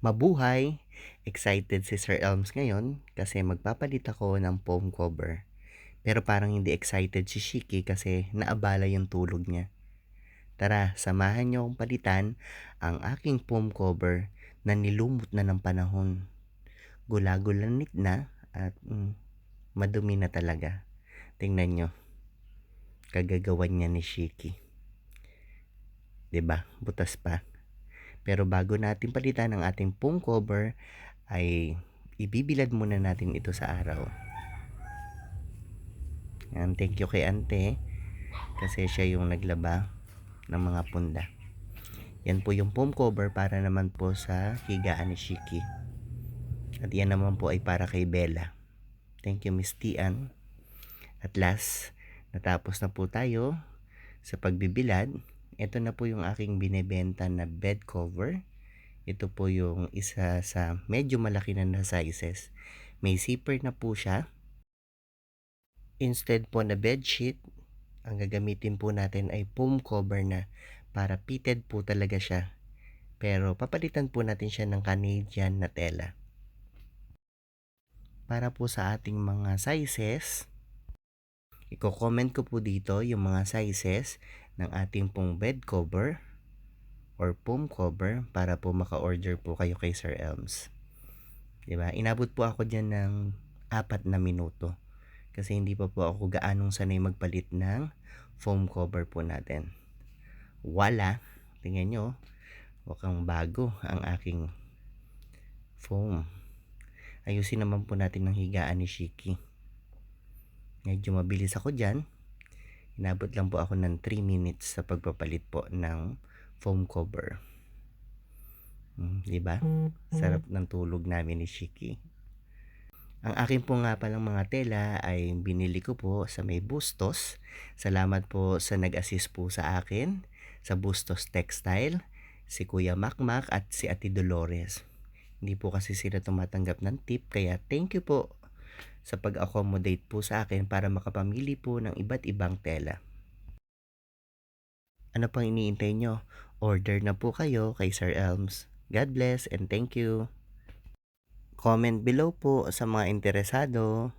Mabuhay! Excited si Sir Elms ngayon kasi magpapalit ako ng foam cover. Pero parang hindi excited si Shiki kasi naabala yung tulog niya. Tara, samahan niyo akong palitan ang aking foam cover na nilumot na ng panahon. Gulagulanit na at madumi na talaga. Tingnan nyo, kagagawan niya ni Shiki. 'Di ba? Butas pa. Pero bago natin palitan ang ating foam cover, ay ibibilad muna natin ito sa araw. Yan, thank you kay ante kasi siya yung naglaba ng mga punda. Yan po yung foam cover para naman po sa higaan ni Shiki. At yan naman po ay para kay Bella. Thank you, Miss Tian. At last, natapos na po tayo sa pagbibilad. Ito na po yung aking binebenta na bed cover. Ito po yung isa sa medyo malaki na sizes. May zipper na po siya. Instead po na bedsheet, ang gagamitin po natin ay foam cover na para fitted po talaga siya. Pero papalitan po natin siya ng Canadian na tela. Para po sa ating mga sizes, i-comment ko po dito yung mga sizes ng ating pong bed cover or foam cover para po maka-order po kayo kay Sir Elms. Diba? Inabot po ako dyan ng 4 na minuto kasi hindi pa po ako gaanong sanay magpalit ng foam cover po natin. Wala! Tingnan nyo, mukhang bago ang aking foam. Ayusin naman po natin ng higaan ni Shiki. Medyo mabilis ako dyan. Inabot lang po ako ng 3 minutes sa pagpapalit po ng foam cover. Diba? Sarap ng tulog namin ni Shiki. Ang akin po nga palang mga tela ay binili ko po sa may Bustos. Salamat po sa nag-assist po sa akin sa Bustos Textile, si Kuya Makmak at si Ate Dolores. Hindi po kasi sila tumatanggap ng tip kaya thank you po sa pag-accommodate po sa akin para makapamili po ng iba't ibang tela. Ano pang iniintay nyo? Order na po kayo kay Sir Elms. God bless and thank you. Comment below po sa mga interesado.